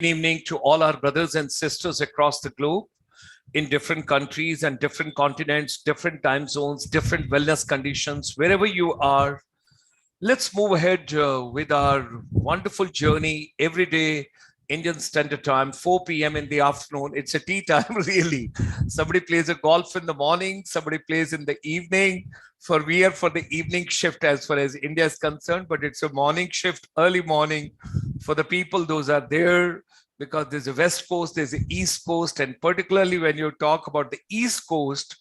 evening to all our brothers and sisters across the globe in different countries and different continents, different time zones, different wellness conditions, wherever you are. Let's move ahead with our wonderful journey every day, Indian Standard Time, 4 p.m. in the afternoon. It's a tea time, really. Somebody plays a golf in the morning, somebody plays in the evening. We are for the evening shift as far as India is concerned, but it's a morning shift, early morning for the people. Those are there because there's a West Coast, there's the East Coast, and particularly when you talk about the East Coast,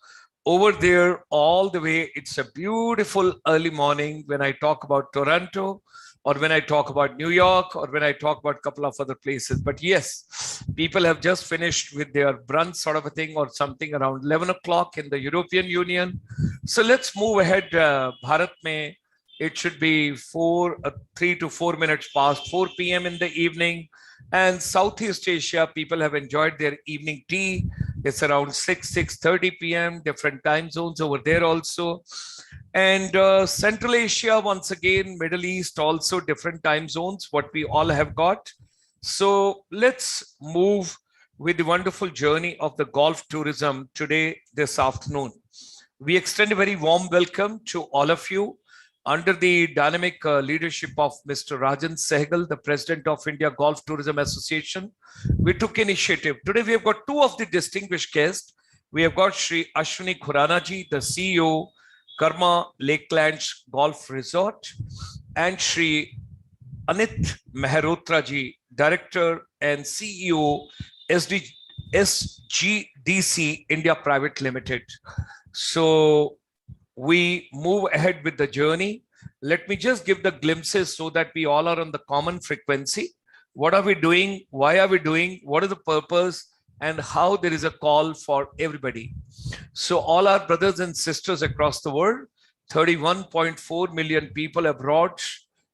over there all the way, it's a beautiful early morning when I talk about Toronto, or when I talk about New York, or when I talk about a couple of other places. But yes, people have just finished with their brunch sort of a thing or something around 11 o'clock in the European Union. So let's move ahead. Bharat mein, it should be 3 to 4 minutes past 4 p.m. in the evening. And Southeast Asia, people have enjoyed their evening tea. It's around 6:30 p.m., different time zones over there also. And Central Asia, once again, Middle East, also different time zones, what we all have got. So let's move with the wonderful journey of the golf tourism today, this afternoon. We extend a very warm welcome to all of you under the dynamic leadership of Mr. Rajan Sehgal, the President of India Golf Tourism Association. We took initiative. Today, we have got two of the distinguished guests. We have got Shri Ashwani Khurana ji, the CEO, Sharma Lakelands Golf Resort, and Shri Anit Mehrotra ji, Director and CEO, SGDC India Private Limited. So we move ahead with the journey. Let me just give the glimpses so that we all are on the common frequency. What are we doing? Why are we doing? What is the purpose? And how there is a call for everybody. So all our brothers and sisters across the world, 31.4 million people abroad.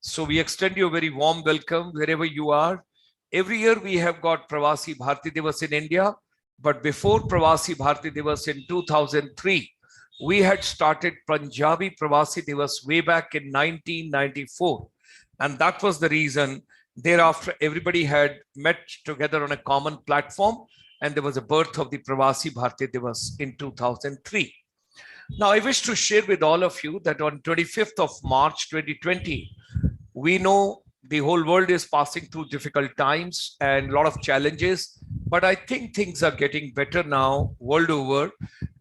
So we extend you a very warm welcome wherever you are. Every year we have got Pravasi Bharati Divas in India, but before Pravasi Bharati Divas in 2003, we had started Punjabi Pravasi Divas way back in 1994. And that was the reason thereafter everybody had met together on a common platform, and there was a birth of the Pravasi Bharati Divas in 2003. Now, I wish to share with all of you that on 25th of March 2020, we know the whole world is passing through difficult times and a lot of challenges, but I think things are getting better now world over.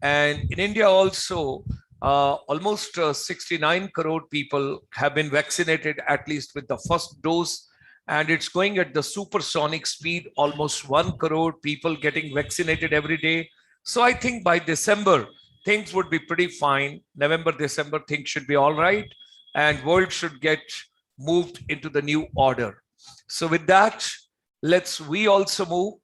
And in India also, almost 69 crore people have been vaccinated, at least with the first dose. And it's going at the supersonic speed, almost 1 crore people getting vaccinated every day. So I think by December, things would be pretty fine. November, December, things should be all right. And world should get moved into the new order. So with that, we also move.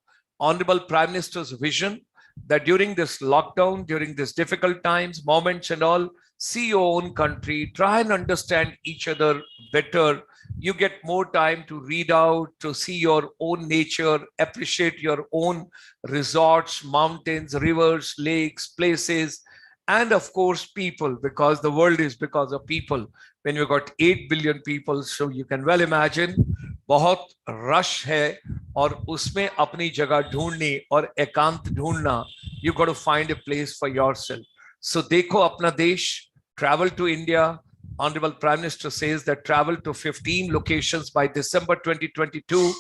Honorable Prime Minister's vision that during this lockdown, during these difficult times, moments and all, see your own country, try and understand each other better. You get more time to read out, to see your own nature, appreciate your own resorts, mountains, rivers, lakes, places, and of course, people, because the world is because of people. When you got 8 billion people, so you can well imagine, बहुत rush है और उसमें अपनी जगह ढूंढनी और एकांत ढूंढना, you got to find a place for yourself. So देखो अपना देश, travel to India. Honorable Prime Minister says that travel to 15 locations by December 2022.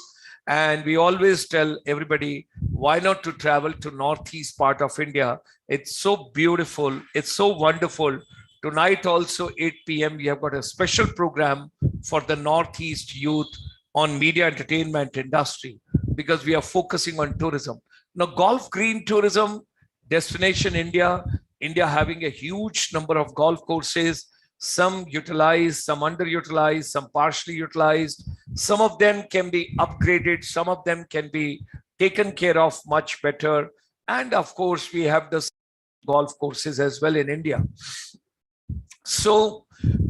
And we always tell everybody, why not to travel to northeast part of India? It's so beautiful. It's so wonderful. Tonight also 8 p.m. we have got a special program for the northeast youth on media entertainment industry because we are focusing on tourism. Now, golf green tourism, Destination India, India having a huge number of golf courses, some utilized, some underutilized, some partially utilized. Some of them can be upgraded. Some of them can be taken care of much better. And of course, we have the golf courses as well in India. So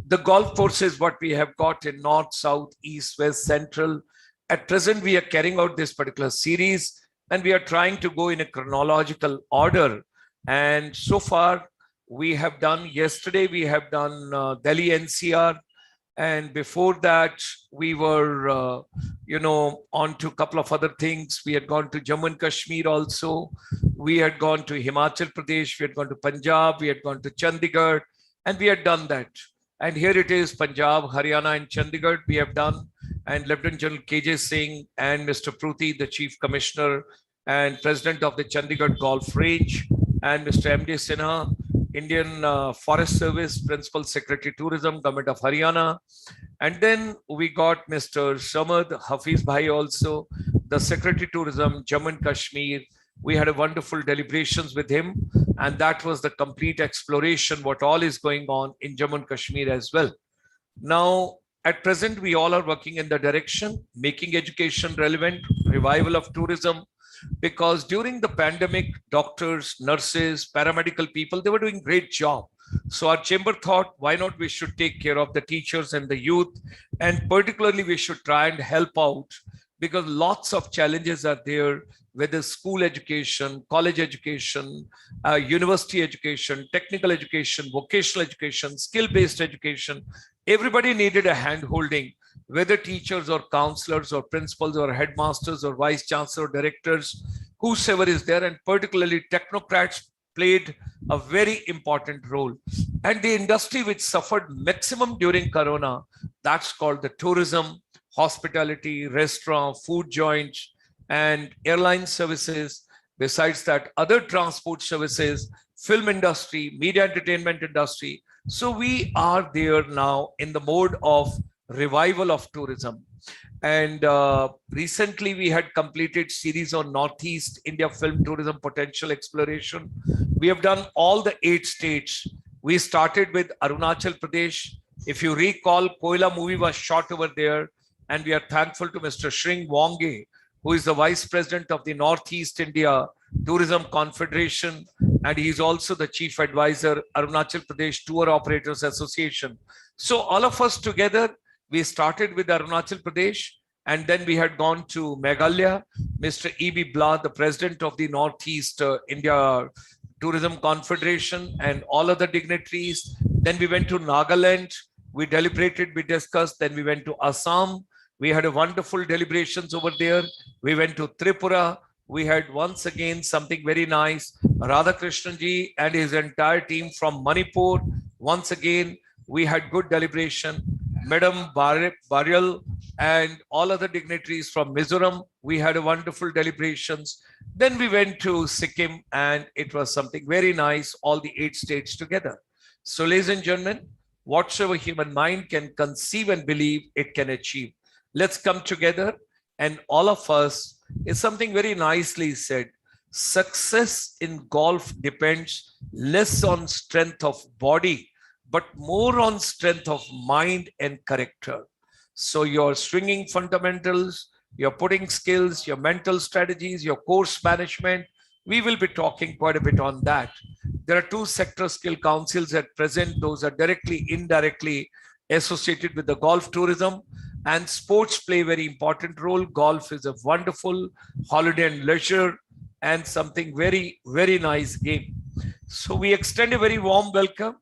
the golf courses, what we have got in North, South, East, West, Central. At present, we are carrying out this particular series and we are trying to go in a chronological order. And so far, we have done, yesterday we have done Delhi NCR, And before that, we were, on to a couple of other things. We had gone to Jammu and Kashmir also. We had gone to Himachal Pradesh. We had gone to Punjab. We had gone to Chandigarh, and we had done that. And here it is, Punjab, Haryana, and Chandigarh we have done. And Lieutenant General KJ Singh and Mr. Pruthi, the Chief Commissioner and President of the Chandigarh Golf Range, and Mr. M.D. Sinha, Indian Forest Service, Principal Secretary Tourism, Government of Haryana. And then we got Mr. Samad Hafiz Bhai also, the Secretary Tourism, Jammu and Kashmir. We had a wonderful deliberations with him, and that was the complete exploration, what all is going on in Jammu and Kashmir as well. Now, at present, we all are working in the direction, making education relevant, revival of tourism, because during the pandemic, doctors, nurses, paramedical people, they were doing great job. So our chamber thought, why not we should take care of the teachers and the youth, and particularly we should try and help out, because lots of challenges are there, whether school education, college education, university education, technical education, vocational education, skill-based education. Everybody needed a hand-holding, whether teachers or counselors or principals or headmasters or vice chancellor, directors, whosoever is there, and particularly technocrats played a very important role. And the industry which suffered maximum during Corona, that's called the tourism, hospitality, restaurant, food joints, and airline services. Besides that, other transport services, film industry, media entertainment industry. So we are there now in the mode of revival of tourism. And recently we had completed series on Northeast India film tourism potential exploration. We have done all the 8 states. We started with Arunachal Pradesh. If you recall, Koila movie was shot over there, and we are thankful to Mr. Shring Wonge, who is the Vice President of the Northeast India Tourism Confederation, and he is also the Chief Advisor, Arunachal Pradesh Tour Operators Association. So all of us together, we started with Arunachal Pradesh, and then we had gone to Meghalaya. Mr. E.B. Blah, the President of the Northeast India Tourism Confederation, and all other dignitaries. Then we went to Nagaland. We deliberated, we discussed. Then we went to Assam. We had a wonderful deliberations over there. We went to Tripura. We had once again something very nice. Radhakrishnan ji and his entire team from Manipur. Once again, we had good deliberation. Madam Barial and all other dignitaries from Mizoram, we had a wonderful deliberations. Then we went to Sikkim, and it was something very nice, all the 8 states together. So ladies and gentlemen, whatsoever human mind can conceive and believe, it can achieve. Let's come together, and all of us, is something very nicely said. Success in golf depends less on strength of body, but more on strength of mind and character. So your swinging fundamentals, your putting skills, your mental strategies, your course management, we will be talking quite a bit on that. There are 2 sector skill councils at present. Those are directly, indirectly associated with the golf tourism, and sports play a very important role. Golf is a wonderful holiday and leisure, and something very, very nice game. So we extend a very warm welcome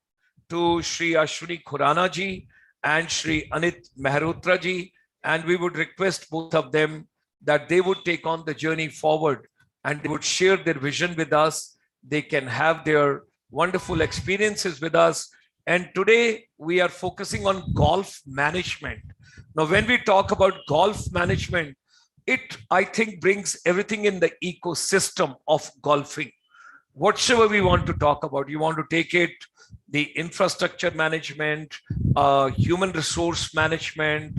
to Shri Ashwani Khurana ji and Shri Anit Mehrotra ji, and we would request both of them that they would take on the journey forward, and they would share their vision with us. They can have their wonderful experiences with us. And today we are focusing on golf management. Now, when we talk about golf management, it, I think, brings everything in the ecosystem of golfing. Whatever we want to talk about, you want to take it, the infrastructure management, human resource management,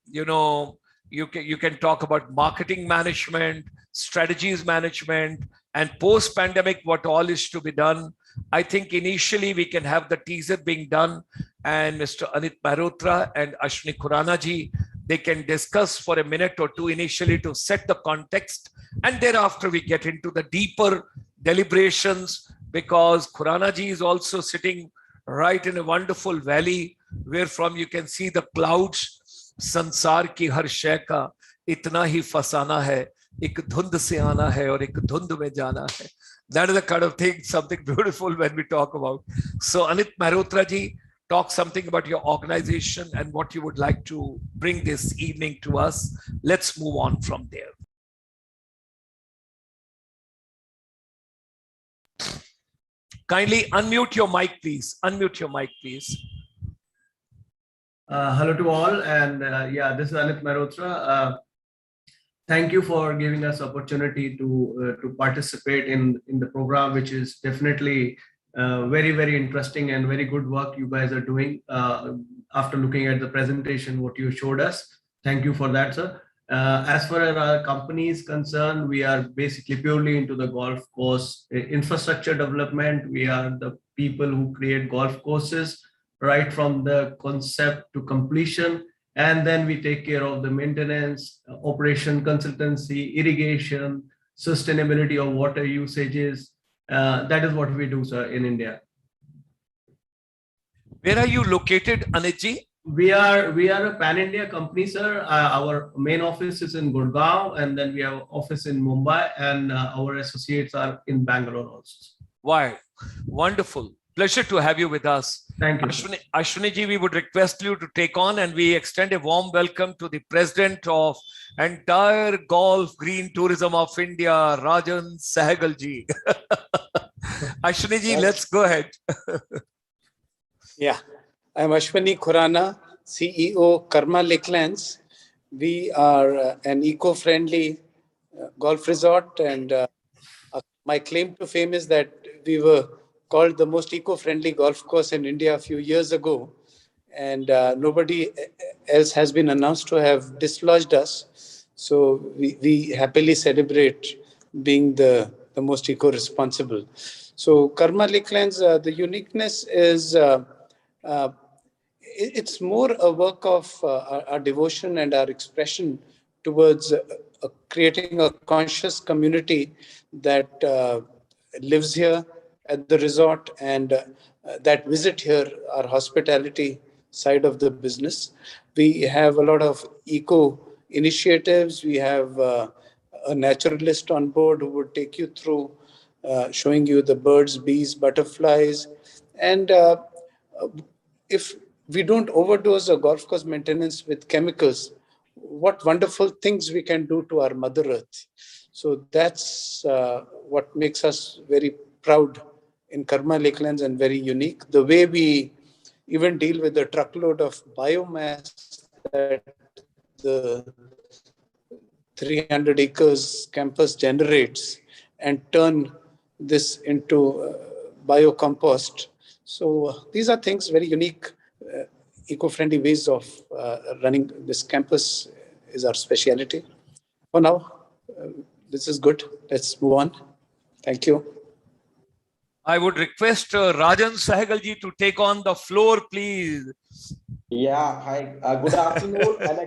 you can talk about marketing management, strategies management, and post-pandemic, what all is to be done. I think initially we can have the teaser being done, and Mr. Anit Mehrotra and Ashwani Khurana ji, they can discuss for a minute or 2 initially to set the context, and thereafter we get into the deeper deliberations, because Khurana ji is also sitting right in a wonderful valley where from you can see the clouds. संसार की हर शय का इतना ही फसाना है, एक धुंध से आना है और एक धुंध में जाना है. That is the kind of thing, something beautiful when we talk about. So Anit Mehrotra ji, talk something about your organization and what you would like to bring this evening to us. Let's move on from there. Kindly unmute your mic, please. Unmute your mic, please. Hello to all, and yeah, this is Anit Mehrotra. Thank you for giving us opportunity to participate in the program, which is definitely very interesting and very good work you guys are doing. After looking at the presentation, what you showed us, thank you for that, sir. As far as our company is concerned, we are basically purely into the golf course infrastructure development. We are the people who create golf courses right from the concept to completion, and then we take care of the maintenance, operation consultancy, irrigation, sustainability of water usages. That is what we do, sir, in India. Where are you located, Anitji? We are a pan-India company, sir. Our main office is in Gurgaon, and then we have office in Mumbai, and our associates are in Bangalore also. Wow, wonderful. Pleasure to have you with us. Thank you. Ashwani ji, we would request you to take on, and we extend a warm welcome to the President of entire Golf Green Tourism of India, Rajan Sehgal ji. Ashwani ji, let's go ahead. Yeah, I'm Ashwani Khurana, CEO Karma Lakelands. We are an eco-friendly golf resort, and my claim to fame is that we were called the most eco-friendly golf course in India a few years ago, and nobody else has been announced to have dislodged us. So we happily celebrate being the most eco-responsible. So Karma Lakelands, the uniqueness is it's more a work of our devotion and our expression towards creating a conscious community that lives here at the resort and that visit here, our hospitality side of the business. We have a lot of eco initiatives. We have a naturalist on board who would take you through showing you the birds, bees, butterflies. And if we don't overdose a golf course maintenance with chemicals, what wonderful things we can do to our Mother Earth. So that's what makes us very proud in Karma Lakelands and very unique. The way we even deal with the truckload of biomass that the 300 acres campus generates and turn this into biocompost. So these are things very unique, eco-friendly ways of running this campus is our speciality. For now, this is good. Let's move on. Thank you. I would request Rajan Sehgal ji to take on the floor, please. Yeah, hi. Good afternoon, and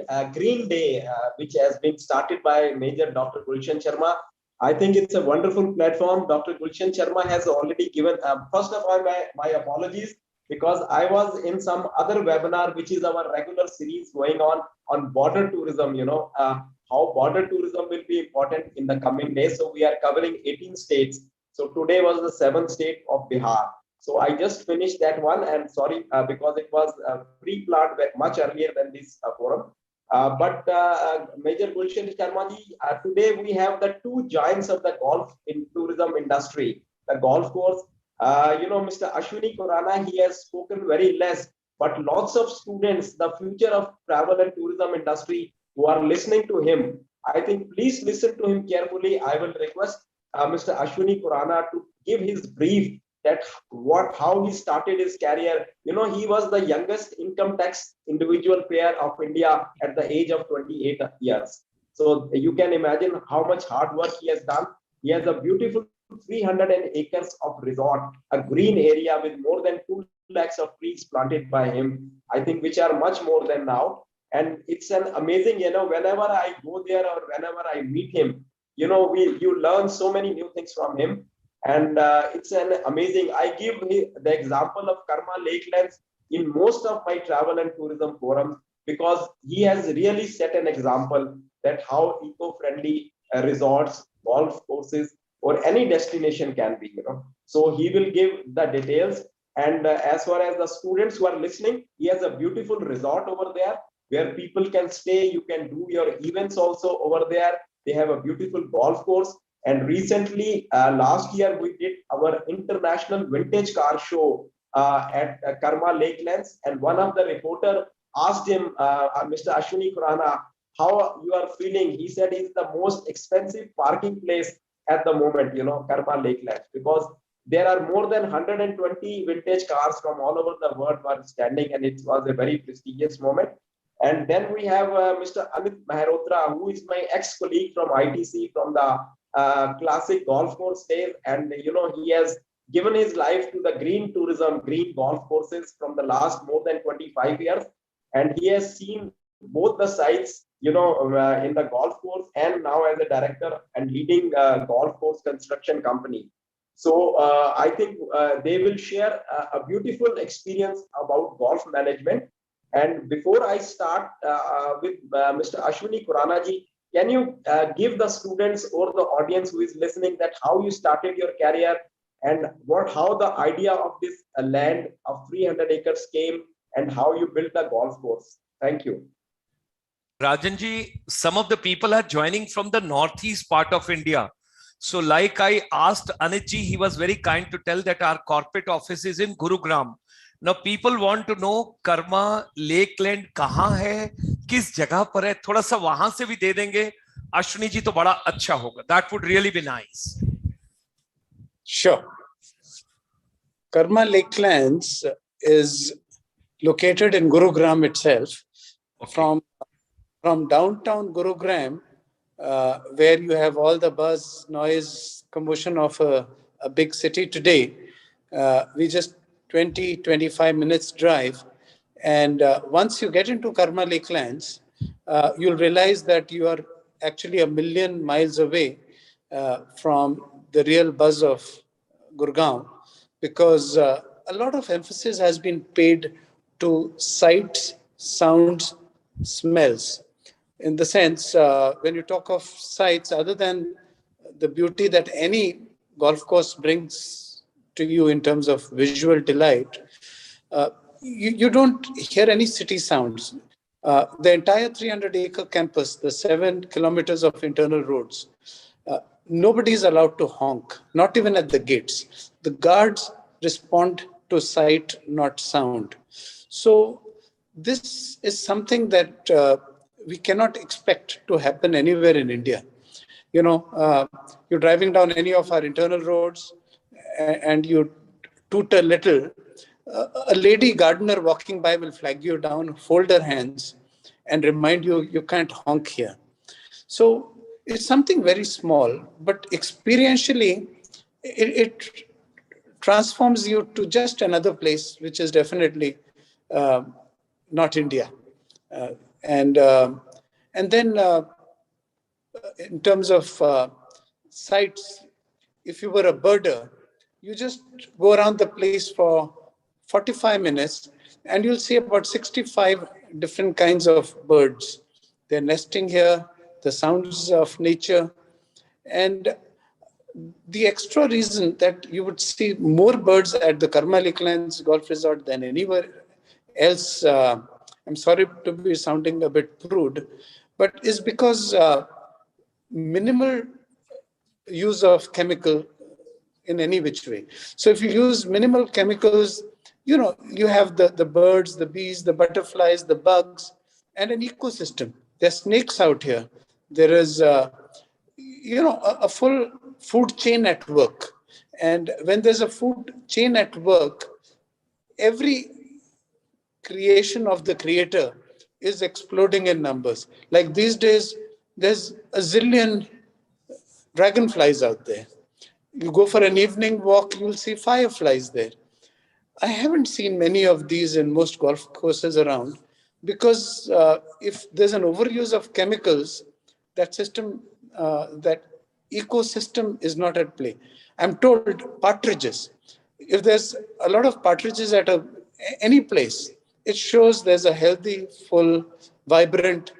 a green day, which has been started by Major Dr. Gulshan Sharma. I think it's a wonderful platform. Dr. Gulshan Sharma has already given. First of all, my apologies, because I was in some other webinar, which is our regular series going on border tourism. You know how border tourism will be important in the coming days. So we are covering 18 states. So today was the 7th state of Bihar. So I just finished that one, and sorry, because it was pre-planned much earlier than this forum. But Major Gulshan Sharma ji, today we have the two giants of the golf in tourism industry, the golf course. Mr. Ashwani Khurana, he has spoken very less, but lots of students, the future of travel and tourism industry, who are listening to him. I think please listen to him carefully. I will request Mr. Ashwani Khurana to give his brief that how he started his career. You know, he was the youngest income tax individual payer of India at the age of 28 years. So you can imagine how much hard work he has done. He has a beautiful 300 acres of resort, a green area with more than 2 lakhs of trees planted by him, I think, which are much more than now. And it's an amazing, whenever I go there or whenever I meet him, you learn so many new things from him. And it's an amazing, I give the example of Karma Lakelands in most of my travel and tourism forums, because he has really set an example that how eco-friendly resorts, golf courses, or any destination can be, So he will give the details. And as far as the students who are listening, he has a beautiful resort over there where people can stay. You can do your events also over there. They have a beautiful golf course. And recently, last year, we did our international vintage car show at Karma Lakelands. And one of the reporter asked him, Mr. Ashwani Khurana, how you are feeling. He said it's the most expensive parking place at the moment, Karma Lakelands, because there are more than 120 vintage cars from all over the world were standing, and it was a very prestigious moment. And then we have Mr. Anit Mehrotra, who is my ex-colleague from ITC, from the classic golf course days. And, he has given his life to the green tourism, green golf courses from the last more than 25 years. And he has seen both the sides, in the golf course, and now as a director and leading golf course construction company. So I think they will share a beautiful experience about golf management. And before I start with Mr. Ashwani Khurana ji, can you give the students or the audience who is listening that how you started your career and how the idea of this land of 300 acres came and how you built the golf course? Thank you. Rajan ji, some of the people are joining from the northeast part of India. So like I asked Anit ji, he was very kind to tell that our corporate office is in Gurugram. Now people want to know Karma Lakeland कहाँ है, किस जगह पर है, थोड़ा सा वहां से भी दे देंगे अश्विनी जी तो बड़ा अच्छा होगा. That would really be nice. Sure. Karma Lakelands is located in Gurugram itself. Okay. From downtown Gurugram, where you have all the buzz, noise, commotion of a big city today, we just 20-25 minutes drive. And once you get into Karma Lakelands, you'll realize that you are actually 1,000,000 miles away from the real buzz of Gurgaon, because a lot of emphasis has been paid to sights, sounds, smells. In the sense, when you talk of sights, other than the beauty that any golf course brings to you in terms of visual delight, you don't hear any city sounds. The entire 300-acre campus, the 7 kilometers of internal roads, nobody is allowed to honk, not even at the gates. The guards respond to sight, not sound. So this is something that we cannot expect to happen anywhere in India. You're driving down any of our internal roads and you toot a little, a lady gardener walking by will flag you down, fold her hands, and remind you, you can't honk here. So it's something very small, but experientially, it transforms you to just another place, which is definitely not India. And then in terms of sights, if you were a birder, you just go around the place for 45 minutes and you'll see about 65 different kinds of birds. They're nesting here, the sounds of nature. And the extra reason that you would see more birds at the Karma Lakelands Golf Resort than anywhere else, I'm sorry to be sounding a bit prude, but is because minimal use of chemical in any which way. So if you use minimal chemicals, you have the birds, the bees, the butterflies, the bugs, and an ecosystem. There are snakes out here. There is, a full food chain at work. And when there's a food chain at work, every creation of the creator is exploding in numbers. Like these days, there's a zillion dragonflies out there. You go for an evening walk, you'll see fireflies there. I haven't seen many of these in most golf courses around because if there's an overuse of chemicals, that ecosystem is not at play. I'm told partridges. If there's a lot of partridges at any place, it shows there's a healthy, full, vibrant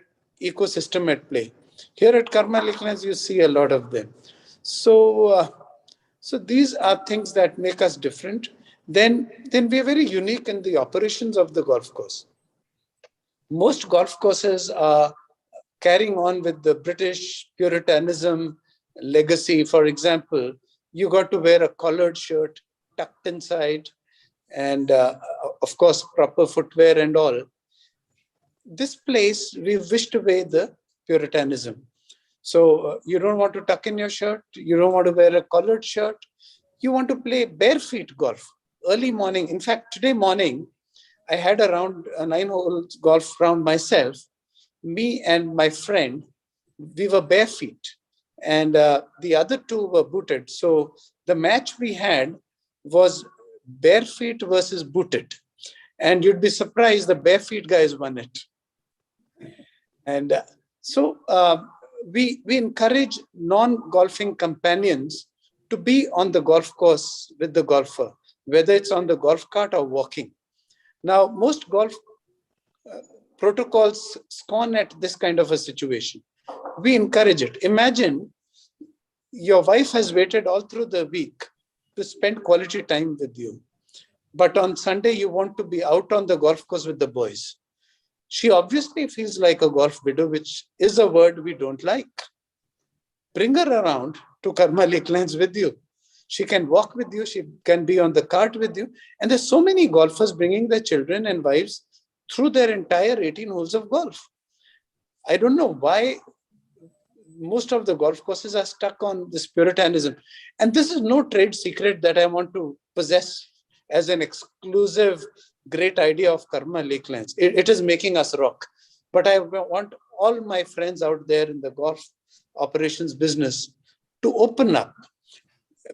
ecosystem at play. Here at Karma Lakelands, you see a lot of them. So these are things that make us different. then we are very unique in the operations of the golf course. Most golf courses are carrying on with the British Puritanism legacy. For example, you got to wear a collared shirt tucked inside, and of course, proper footwear and all. This place, we wished away the Puritanism. So you don't want to tuck in your shirt, you don't want to wear a collared shirt, you want to play bare feet golf. Early morning, in fact, today morning, I had a 9-hole golf round myself. Me and my friend, we were bare feet, and the other two were booted. So the match we had was bare feet versus booted. And you'd be surprised the bare feet guys won it. And so we encourage non-golfing companions to be on the golf course with the golfer, whether it's on the golf cart or walking. Now, most golf protocols scorn at this kind of a situation. We encourage it. Imagine your wife has waited all through the week to spend quality time with you, but on Sunday you want to be out on the golf course with the boys. She obviously feels like a golf widow, which is a word we don't like. Bring her around to Lakelands with you. She can walk with you. She can be on the cart with you. And there's so many golfers bringing their children and wives through their entire 18 holes of golf. I don't know why most of the golf courses are stuck on this Puritanism. And this is no trade secret that I want to possess as an exclusive great idea of Lakelands. It is making us rock. But I want all my friends out there in the golf operations business to open up.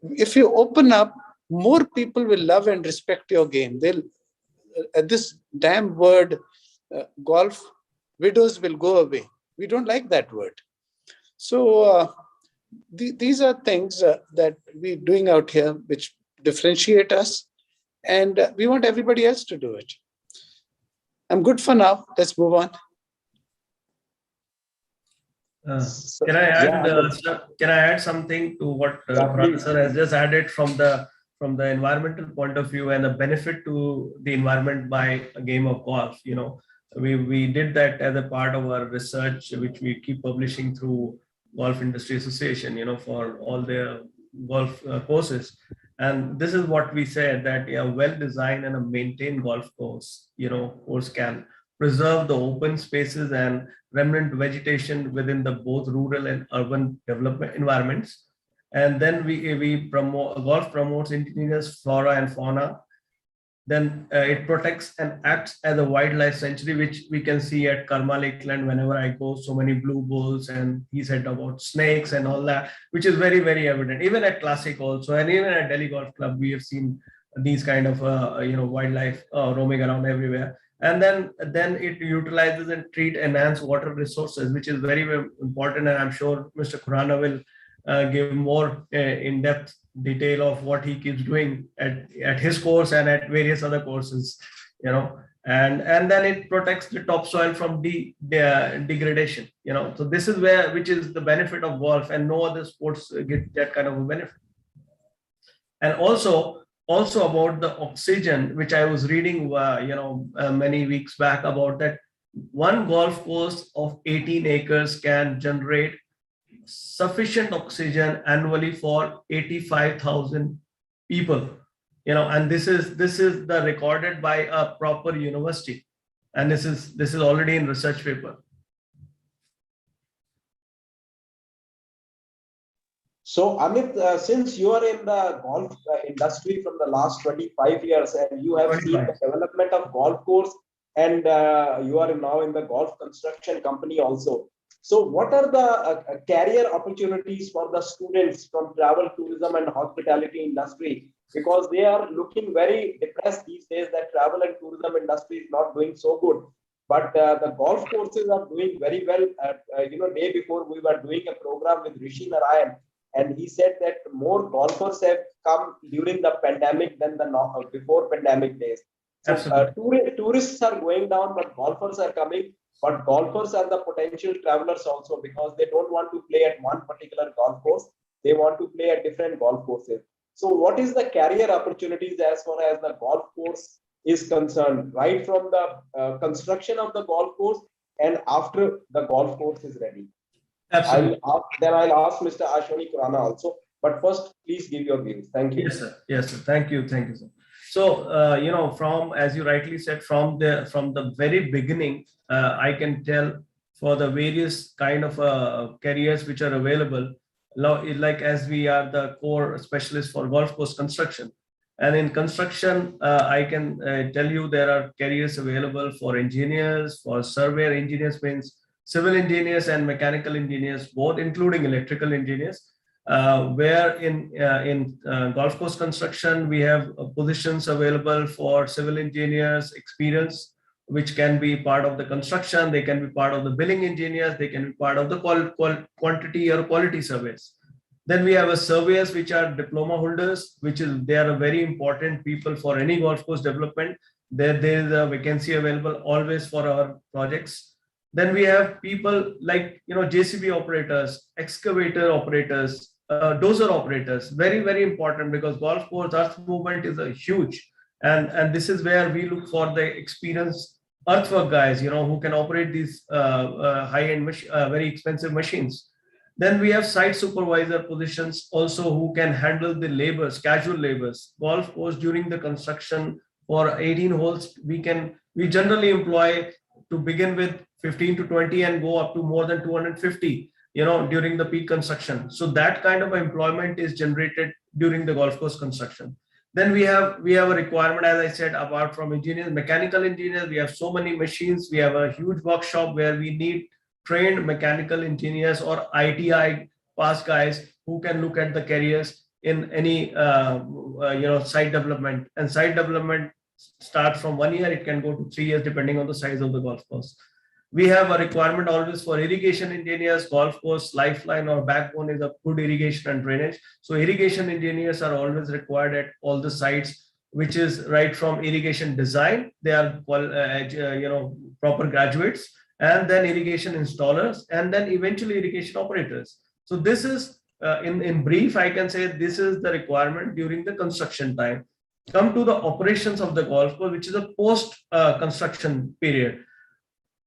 If you open up, more people will love and respect your game. They'll, this damn word, golf, widows will go away. We don't like that word. So these are things that we're doing out here, which differentiate us. And we want everybody else to do it. I'm good for now. Let's move on. Can I add something to what Khurana sir has just added from the environmental point of view and the benefit to the environment by a game of golf? You know, we did that as a part of our research, which we keep publishing through Golf Industry Association. You know, for all their golf courses. And this is what we said, that a well-designed and a maintained golf course, can preserve the open spaces and remnant vegetation within the both rural and urban development environments. And then we promote, golf promotes indigenous flora and fauna. Then it protects and acts as a wildlife sanctuary, which we can see at Lakeland whenever I go. So many blue bulls, and he said about snakes and all that, which is very, very evident. Even at Classic also, and even at Delhi Golf Club, we have seen these kind of wildlife roaming around everywhere. And then it utilizes and treat enhanced water resources, which is very, very important. And I'm sure Mr. Khurana will give more in-depth detail of what he keeps doing at his course and at various other courses, and then it protects the topsoil from degradation, so this is which is the benefit of golf, and no other sports get that kind of a benefit. And also about the oxygen, which I was reading many weeks back, about that one golf course of 18 acres can generate sufficient oxygen annually for 85,000 people, and this is the recorded by a proper university, and this is already in research paper. So Amit, since you are in the golf industry from the last 25 years, and you have seen the development of golf course, and you are now in the golf construction company also. So what are the career opportunities for the students from travel, tourism and hospitality industry? Because they are looking very depressed these days that travel and tourism industry is not doing so good. But the golf courses are doing very well. Day before we were doing a program with Rishi Narayan, and he said that more golfers have come during the pandemic than the before pandemic days. So tourists are going down, but golfers are coming. But golfers are the potential travelers also, because they don't want to play at one particular golf course. They want to play at different golf courses. So what is the career opportunities as far as the golf course is concerned, right from the construction of the golf course and after the golf course is ready? Absolutely. I'll ask Mr. Ashwani Khurana also. But first, please give your views. Thank you. Yes, sir. Yes, sir. Thank you. Thank you, sir. So, you know, from, as you rightly said, from the very beginning, I can tell for the various kind of careers which are available, like as we are the core specialist for golf course construction. And in construction, I can tell you there are careers available for engineers, for surveyor engineers, means civil engineers and mechanical engineers, both including electrical engineers. Where in golf course construction, we have positions available for civil engineers experience, which can be part of the construction, they can be part of the billing engineers, they can be part of the quantity or quality surveys. Then we have a surveyors, which are diploma holders, they are a very important people for any golf course development. There is a vacancy available always for our projects. Then we have people like, you know, JCB operators, excavator operators, dozer operators, very, very important, because golf course earth movement is a huge, and this is where we look for the experienced earthwork guys, you know, who can operate these high-end, very expensive machines. Then we have site supervisor positions also, who can handle the labors, casual labors. Golf course during the construction for 18 holes, we generally employ, to begin with, 15 to 20 and go up to more than 250, you know, during the peak construction. So that kind of employment is generated during the golf course construction. Then we have a requirement, as I said, apart from engineers, mechanical engineers, we have so many machines. We have a huge workshop where we need trained mechanical engineers or ITI pass guys who can look at the careers in any you know, site development. And site development starts from 1 year, it can go to 3 years depending on the size of the golf course. We have a requirement always for irrigation engineers. Golf course lifeline or backbone is a good irrigation and drainage. So irrigation engineers are always required at all the sites, which is right from irrigation design. They are you know, proper graduates, and then irrigation installers, and then eventually irrigation operators. So this is in brief, I can say this is the requirement during the construction time. Come to the operations of the golf course, which is a post construction period.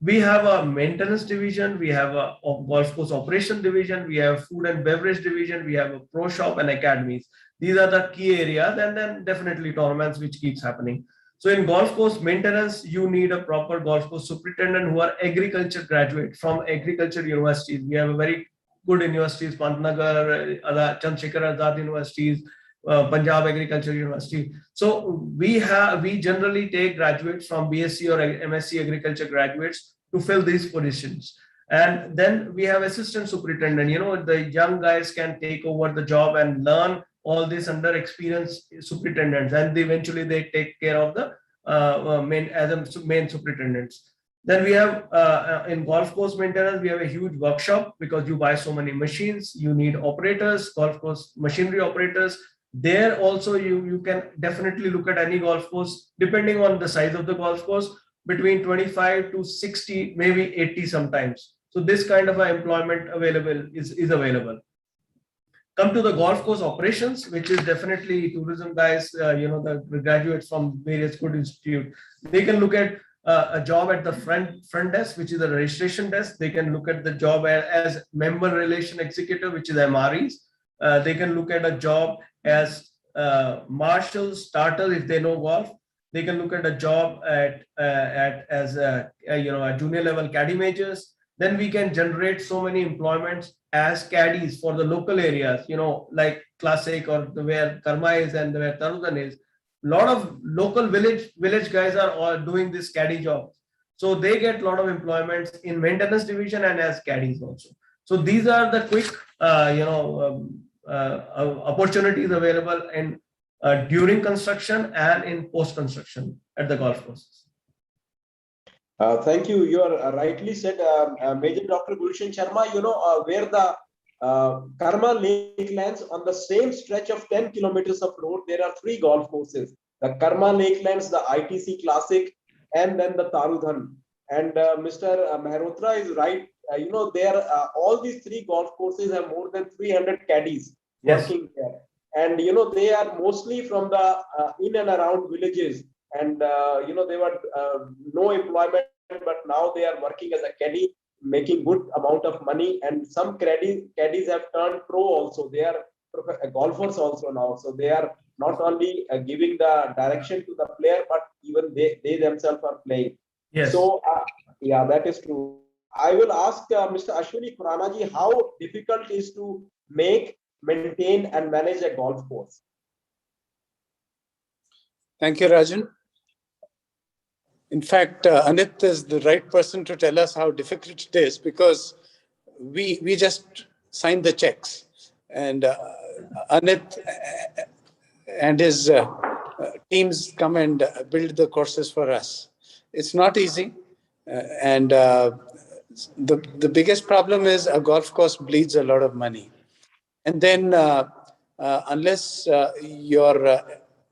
We have a maintenance division, we have a golf course operation division, we have food and beverage division, we have a pro shop and academies. These are the key areas, and then definitely tournaments, which keeps happening. So in golf course maintenance, you need a proper golf course superintendent who are agriculture graduate from agriculture universities. We have a very good universities, Pantnagar, Chandrasekhar Azad universities, Punjab Agriculture University. So we generally take graduates from BSc or MSc agriculture graduates to fill these positions. And then we have assistant superintendent, you know, the young guys can take over the job and learn all this under experienced superintendents, and eventually they take care of the main superintendents. Then we have in golf course maintenance, we have a huge workshop, because you buy so many machines, you need operators, golf course machinery operators. There also you can definitely look at any golf course, depending on the size of the golf course, between 25 to 60, maybe 80 sometimes. So this kind of employment available is available. Come to the golf course operations, which is definitely tourism guys, you know, the graduates from various good institutes. They can look at a job at the front desk, which is a registration desk. They can look at the job as member relation executive, which is MREs. They can look at a job as marshals, starters if they know golf. They can look at a job as you know, a junior level caddy majors. Then we can generate so many employments as caddies for the local areas, you know, like Classic or where Karma is and where Tarudan is. A lot of local village guys are all doing this caddy job. So they get a lot of employments in maintenance division and as caddies also. So these are the quick, you know, opportunities available in during construction and in post construction at the golf courses. Thank you. You are rightly said, Major Dr. Gulshan Sharma. You know, where the Karma Lakelands, on the same stretch of 10 kilometers of road, there are 3 golf courses: the Karma Lakelands, the ITC Classic, and then the Tarudhan. And Mr. Mehrotra is right. You know, there all these 3 golf courses have more than 300 caddies working there. and they are mostly from the in and around villages, and they were no employment, but now they are working as a caddy, making good amount of money, and some caddies have turned pro also. They are golfers also now, so they are not only giving the direction to the player, but even they themselves are playing. Yes. So yeah, that is true. I will ask Mr. Ashwani Khurana ji, how difficult is to make, maintain, and manage a golf course? Thank you, Rajan. In fact, Anit is the right person to tell us how difficult it is, because we just sign the checks, and Anit and his teams come and build the courses for us. It's not easy, and the biggest problem is a golf course bleeds a lot of money, and then unless your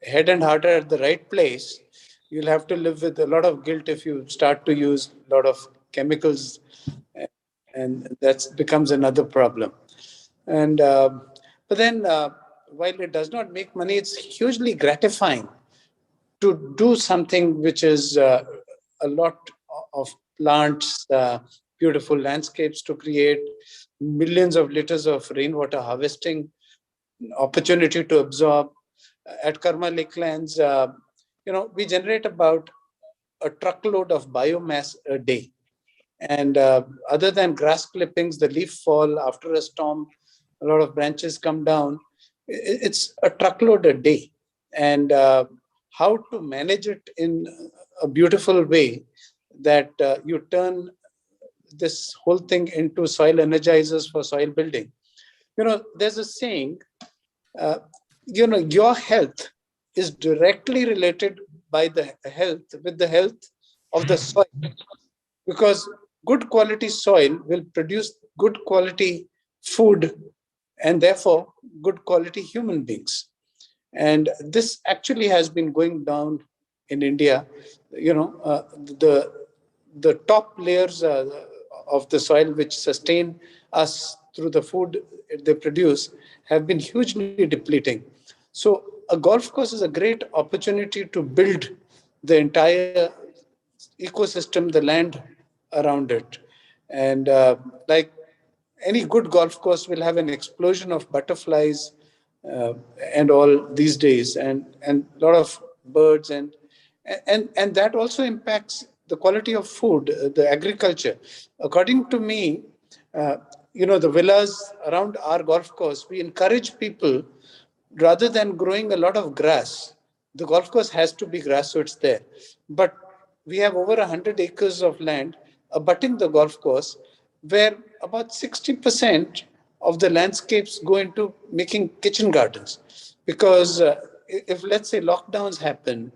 head and heart are at the right place, you'll have to live with a lot of guilt if you start to use a lot of chemicals, and that becomes another problem. And but then, while it does not make money, it's hugely gratifying to do something which is a lot of plants, beautiful landscapes to create, millions of liters of rainwater harvesting, opportunity to absorb. At Karma Lakelands, we generate about a truckload of biomass a day. And other than grass clippings, the leaf fall after a storm, a lot of branches come down. It's a truckload a day. And how to manage it in a beautiful way that you turn this whole thing into soil energizers for soil building. There's a saying, your health is directly related with the health of the soil, because good quality soil will produce good quality food, and therefore good quality human beings. And this actually has been going down in India. The top layers of the soil which sustain us through the food they produce have been hugely depleting. So a golf course is a great opportunity to build the entire ecosystem, the land around it. And like any good golf course will have an explosion of butterflies and all these days, and a lot of birds, and that also impacts the quality of food, the agriculture. According to me, the villas around our golf course, we encourage people, rather than growing a lot of grass, the golf course has to be grass, so it's there. But we have over 100 acres of land abutting the golf course, where about 60% of the landscapes go into making kitchen gardens. Because if, let's say, lockdowns happen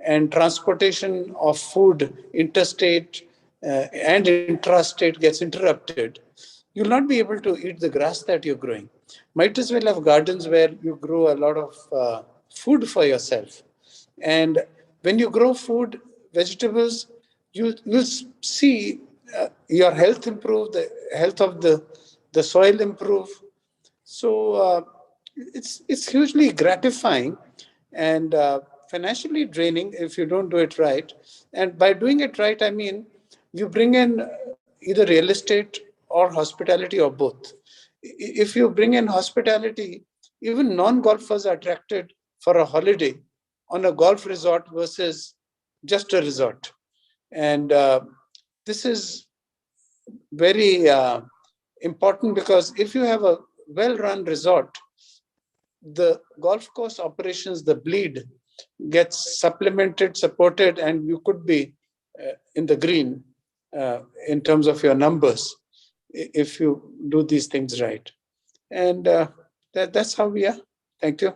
and transportation of food interstate and intrastate gets interrupted, you'll not be able to eat the grass that you're growing. Might as well have gardens where you grow a lot of food for yourself. And when you grow food, vegetables, you'll see your health improve, the health of the soil improve. So it's hugely gratifying and financially draining if you don't do it right. And by doing it right, I mean you bring in either real estate or hospitality or both. If you bring in hospitality, even non-golfers are attracted for a holiday on a golf resort versus just a resort. And this is very important, because if you have a well-run resort, the golf course operations, the bleed gets supplemented, supported, and you could be in the green in terms of your numbers if you do these things right. And that's how we are. Thank you.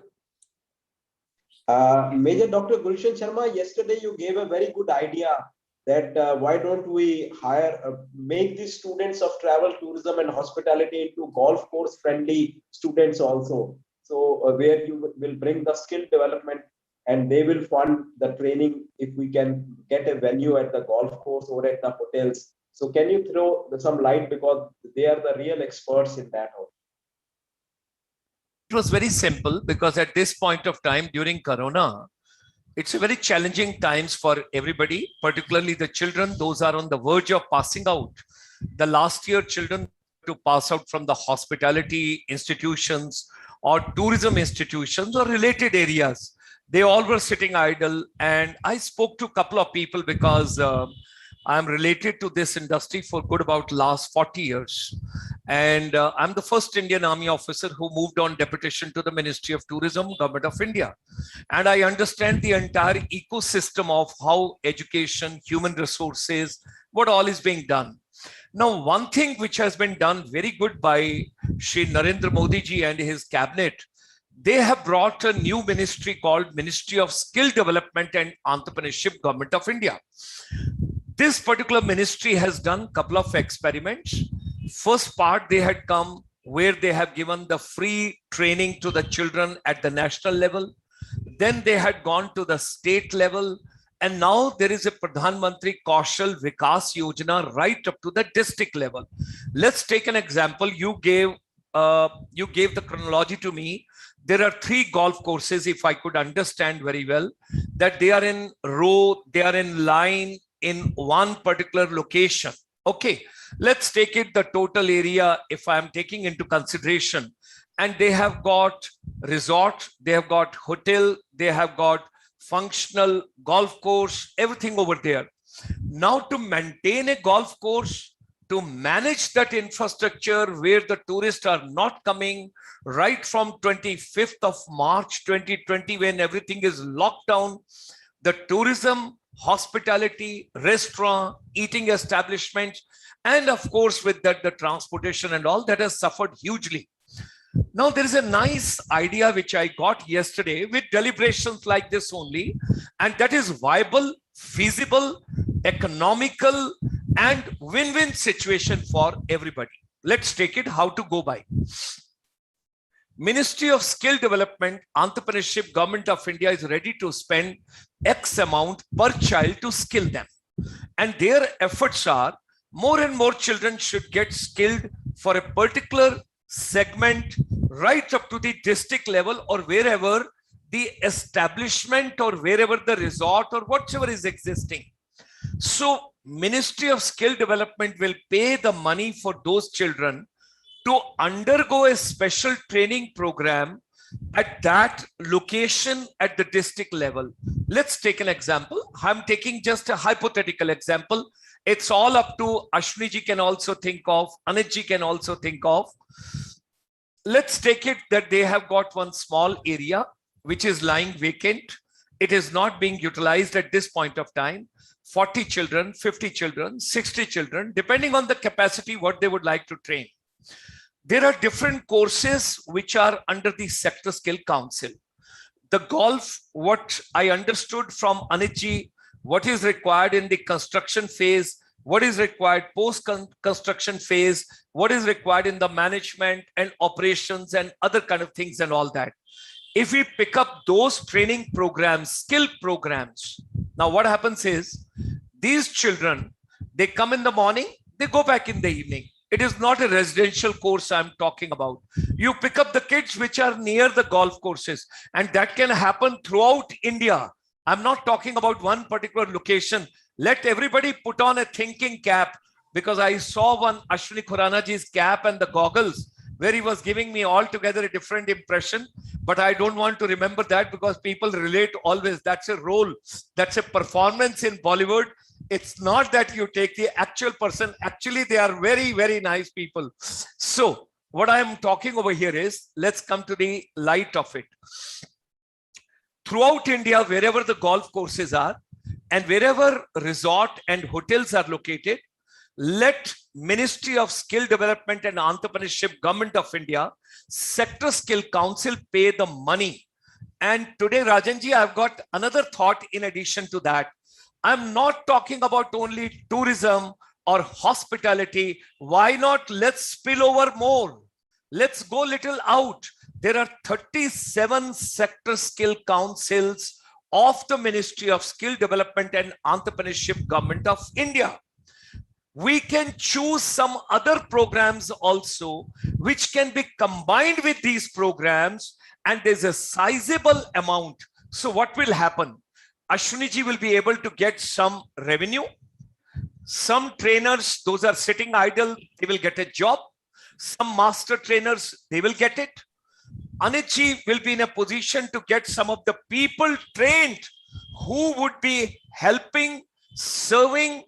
Major Dr. Gulshan Sharma, yesterday you gave a very good idea that why don't we make these students of travel, tourism, and hospitality into golf course friendly students also. So where you will bring the skill development and they will fund the training if we can get a venue at the golf course or at the hotels. So can you throw some light, because they are the real experts in that. It was very simple because at this point of time during Corona, it's a very challenging times for everybody, particularly the children. Those are on the verge of passing out. The last year children to pass out from the hospitality institutions or tourism institutions or related areas. They all were sitting idle. And I spoke to a couple of people because I'm related to this industry for good about last 40 years. And I'm the first Indian Army officer who moved on deputation to the Ministry of Tourism, Government of India. And I understand the entire ecosystem of how education, human resources, what all is being done. Now, one thing which has been done very good by Shri Narendra Modi ji and his cabinet, they have brought a new ministry called Ministry of Skill Development and Entrepreneurship, Government of India. This particular ministry has done a couple of experiments. First part, they had come where they have given the free training to the children at the national level. Then they had gone to the state level. And now there is a Pradhan Mantri Kaushal Vikas Yojana right up to the district level. Let's take an example. You gave the chronology to me. There are 3 golf courses, if I could understand very well, that they are in row, they are in line in one particular location. Okay, let's take it the total area if I'm taking into consideration. And they have got resort, they have got hotel, they have got functional golf course, everything over there. Now to maintain a golf course, to manage that infrastructure where the tourists are not coming right from 25th of March 2020 when everything is locked down, the tourism, hospitality, restaurant, eating establishments, and of course with that the transportation and all that has suffered hugely. Now there is a nice idea which I got yesterday with deliberations like this only, and that is viable, feasible, economical, and win-win situation for everybody. Let's take it how to go by. Ministry of Skill Development, Entrepreneurship, Government of India is ready to spend X amount per child to skill them. And their efforts are more and more children should get skilled for a particular segment right up to the district level or wherever the establishment or wherever the resort or whatever is existing. So Ministry of Skill Development will pay the money for those children to undergo a special training program at that location at the district level. Let's take an example. I'm taking just a hypothetical example. It's all up to Ashwani ji can also think of, Anit ji can also think of. Let's take it that they have got one small area which is lying vacant. It is not being utilized at this point of time. 40 children, 50 children, 60 children, depending on the capacity, what they would like to train. There are different courses which are under the Sector Skill Council. The golf, what I understood from Anit ji, what is required in the construction phase, what is required post-construction phase, what is required in the management and operations and other kind of things and all that. If we pick up those training programs, skill programs, now what happens is these children, they come in the morning, they go back in the evening. It is not a residential course I'm talking about. You pick up the kids which are near the golf courses, and that can happen throughout India. I'm not talking about one particular location. Let everybody put on a thinking cap, because I saw one Ashwani Khurana ji's cap and the goggles where he was giving me altogether a different impression. But I don't want to remember that because people relate always. That's a role. That's a performance in Bollywood. It's not that you take the actual person. Actually, they are very, very nice people. So what I'm talking over here is, let's come to the light of it. Throughout India, wherever the golf courses are and wherever resort and hotels are located, let Ministry of Skill Development and Entrepreneurship, Government of India, Sector Skill Council pay the money. And today, Rajan ji, I've got another thought in addition to that. I'm not talking about only tourism or hospitality. Why not let's spill over more? Let's go little out. There are 37 sector skill councils of the Ministry of Skill Development and Entrepreneurship, Government of India. We can choose some other programs also, which can be combined with these programs, and there's a sizable amount. So what will happen? Ashwani ji will be able to get some revenue. Some trainers, those are sitting idle, they will get a job. Some master trainers, they will get it. Anit ji will be in a position to get some of the people trained who would be helping, serving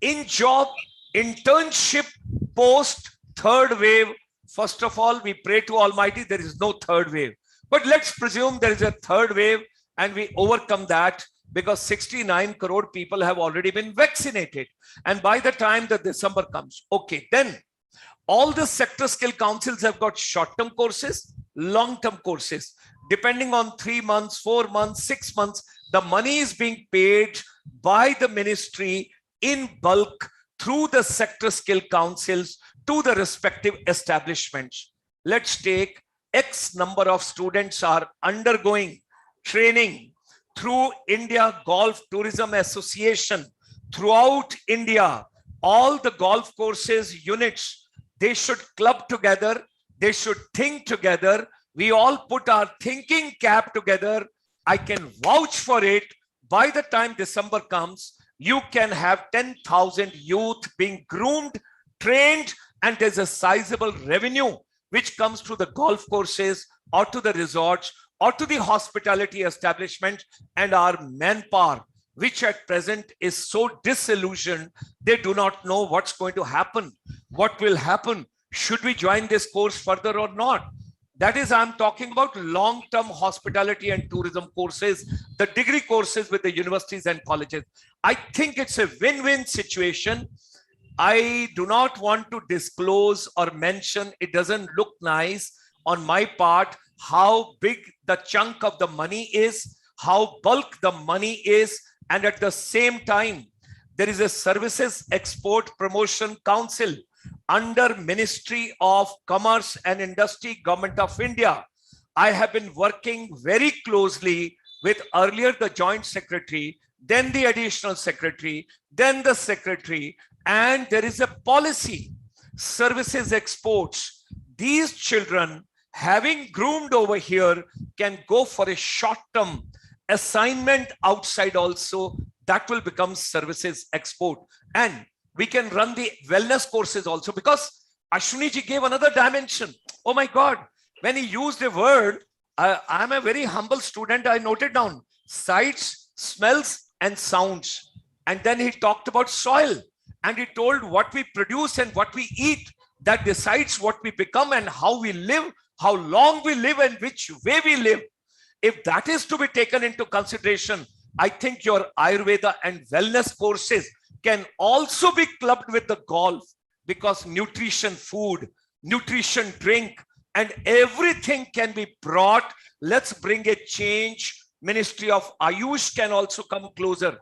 in job, internship, post third wave. First of all, we pray to Almighty, there is no third wave. But let's presume there is a third wave and we overcome that, because 69 crore people have already been vaccinated. And by the time that December comes, okay, then all the sector skill councils have got short-term courses, long-term courses. Depending on 3 months, 4 months, 6 months, the money is being paid by the ministry in bulk through the sector skill councils to the respective establishments. Let's take X number of students are undergoing training through India Golf Tourism Association throughout India. All the golf courses units, they should club together, they should think together. We all put our thinking cap together. I can vouch for it. By the time December comes, you can have 10,000 youth being groomed, trained, and there's a sizable revenue which comes to the golf courses or to the resorts or to the hospitality establishment, and our manpower, which at present is so disillusioned, they do not know what's going to happen. What will happen? Should we join this course further or not? That is, I'm talking about long-term hospitality and tourism courses, the degree courses with the universities and colleges. I think it's a win-win situation. I do not want to disclose or mention, it doesn't look nice on my part, how big the chunk of the money is, how bulk the money is, and at the same time, there is a Services Export Promotion Council under Ministry of Commerce and Industry, Government of India. I have been working very closely with earlier the Joint Secretary, then the Additional Secretary, then the Secretary, and there is a policy, services exports. These children, having groomed over here, can go for a short-term assignment outside also. That will become services export. And we can run the wellness courses also, because Ashwani ji gave another dimension. Oh my God, when he used a word, I'm a very humble student, I noted down sights, smells, and sounds. And then he talked about soil, and he told what we produce and what we eat, that decides what we become and how we live, how long we live, and which way we live. If that is to be taken into consideration, I think your Ayurveda and wellness courses can also be clubbed with the golf, because nutrition food, nutrition drink, and everything can be brought. Let's bring a change. Ministry of Ayush can also come closer.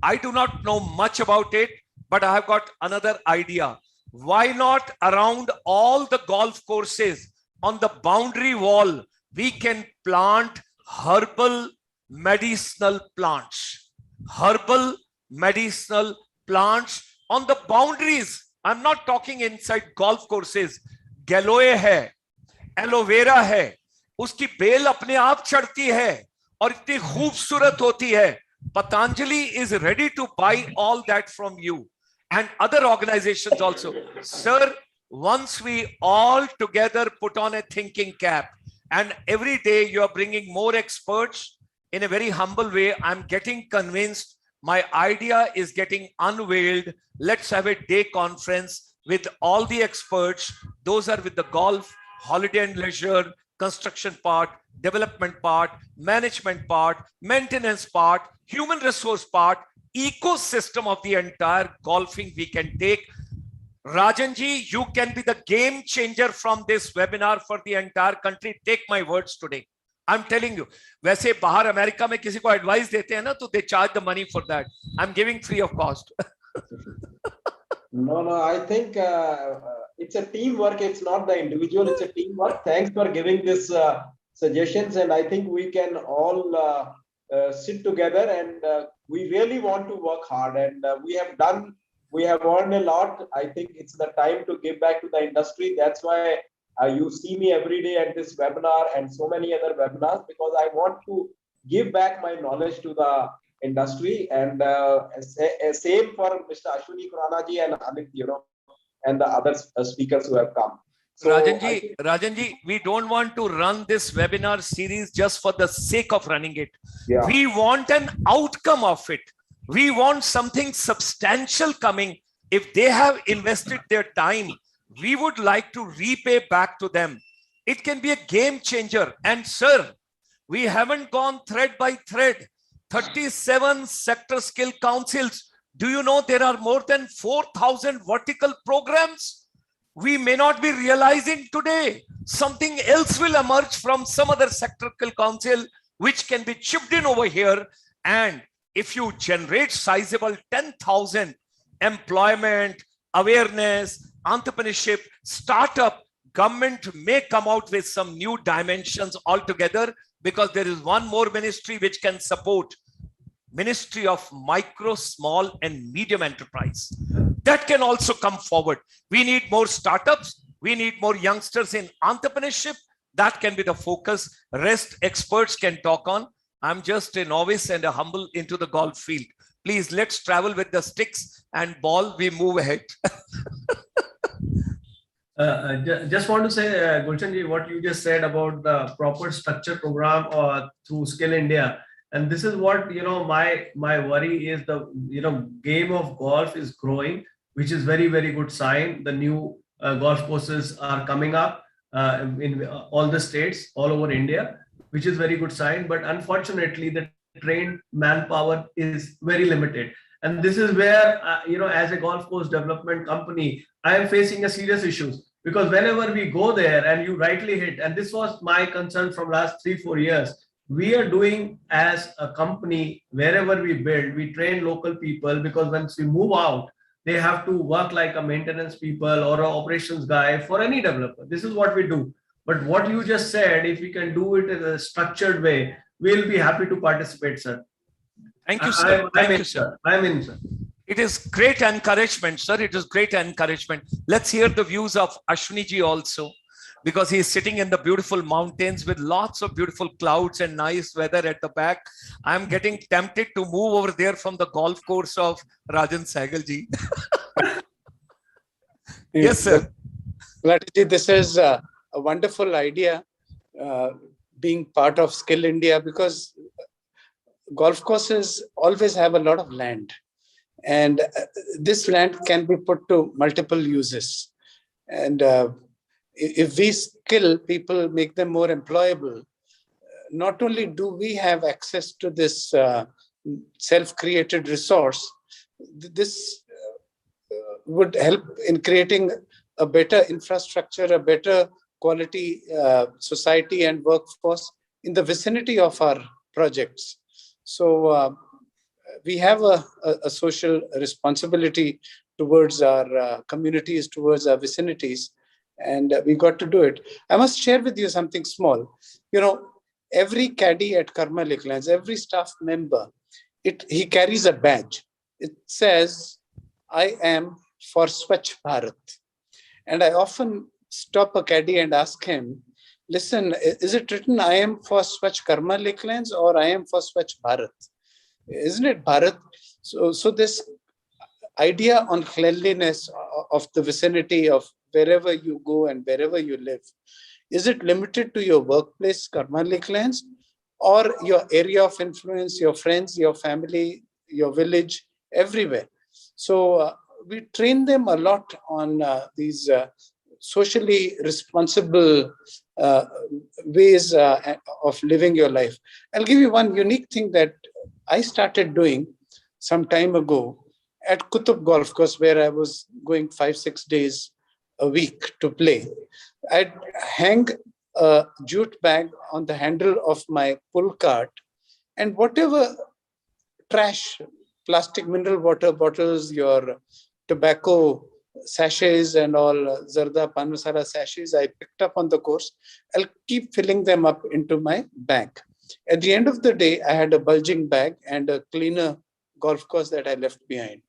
I do not know much about it, but I have got another idea. Why not around all the golf courses on the boundary wall, we can plant herbal medicinal plants. Herbal medicinal plants on the boundaries. I'm not talking inside golf courses. Galoe hai, aloe vera hai, uski bel apne aap chadti hai aur itni khoobsurat hoti hai. Patanjali is ready to buy all that from you, and other organizations also. Sir, once we all together put on a thinking cap, and every day you are bringing more experts in a very humble way, I'm getting convinced. My idea is getting unveiled. Let's have a day conference with all the experts. Those are with the golf, holiday and leisure, construction part, development part, management part, maintenance part, human resource part, ecosystem of the entire golfing we can take. Rajan ji, you can be the game changer from this webinar for the entire country. Take my words today. I'm telling you. वैसे बाहर America में किसी को advice देते हैं ना, तो they charge the money for that. I'm giving free of cost. No, I think it's a teamwork. It's not the individual. It's a teamwork. Thanks for giving this suggestions, and I think we can all sit together, and we really want to work hard, and we have done we have earned a lot. I think it's the time to give back to the industry. That's why you see me every day at this webinar and so many other webinars, because I want to give back my knowledge to the industry. And same for Mr. Ashwani, Khurana ji and Anit, and the other speakers who have come. So Rajanji, we don't want to run this webinar series just for the sake of running it. Yeah. We want an outcome of it. We want something substantial coming. If they have invested their time, we would like to repay back to them. It can be a game changer. And sir, we haven't gone thread by thread. 37 sector skill councils. Do you know there are more than 4,000 vertical programs? We may not be realizing today. Something else will emerge from some other sectoral council, which can be chipped in over here. And if you generate sizable 10,000 employment, awareness, entrepreneurship, startup, government may come out with some new dimensions altogether, because there is one more ministry which can support, Ministry of Micro, Small and Medium Enterprise. That can also come forward. We need more startups. We need more youngsters in entrepreneurship. That can be the focus. Rest experts can talk on. I'm just a novice and a humble into the golf field. Please, let's travel with the sticks and ball. We move ahead. Just want to say, Gulshan ji, what you just said about the proper structure program through Skill India. And this is what, my worry is, the, game of golf is growing, which is very, very good sign. The new golf courses are coming up in all the states all over India, which is very good sign. But unfortunately, the trained manpower is very limited. And this is where, as a golf course development company, I am facing a serious issues, because whenever we go there, and you rightly hit, and this was my concern from last 3-4 years, we are doing as a company, wherever we build, we train local people, because once we move out, they have to work like a maintenance people or an operations guy for any developer. This is what we do. But what you just said, if we can do it in a structured way, we'll be happy to participate, sir. Thank you, sir. I'm in, sir. It is great encouragement, sir. It is great encouragement. Let's hear the views of Ashwani ji also, because he is sitting in the beautiful mountains with lots of beautiful clouds and nice weather at the back. I'm getting tempted to move over there from the golf course of Rajan Sehgal ji. Yes, sir. This is a wonderful idea, being part of Skill India, because golf courses always have a lot of land. And this land can be put to multiple uses. And if we skill people, make them more employable, not only do we have access to this self-created resource, this would help in creating a better infrastructure, a better quality society and workforce in the vicinity of our projects. So we have a social responsibility towards our communities, towards our vicinities, and we got to do it. I must share with you something small. Every caddy at Karma Lakelands, every staff member, he carries a badge. It says, I am for Swachh Bharat. And I often stop a caddy and ask him, listen, is it written I am for Swachh Karma Lakelands or I am for Swachh Bharat? Isn't it Bharat? So this idea on cleanliness of the vicinity of wherever you go and wherever you live, is it limited to your workplace, Karma Lakelands, or your area of influence, your friends, your family, your village, everywhere? So we train them a lot on these socially responsible ways of living your life. I'll give you one unique thing that I started doing some time ago at Kutub Golf Course, where I was going 5-6 days a week to play. I'd hang a jute bag on the handle of my pull cart, and whatever trash, plastic mineral water bottles, your tobacco sachets and all, zarda, pan masala sachets I picked up on the course, I'll keep filling them up into my bag. At the end of the day, I had a bulging bag and a cleaner golf course that I left behind.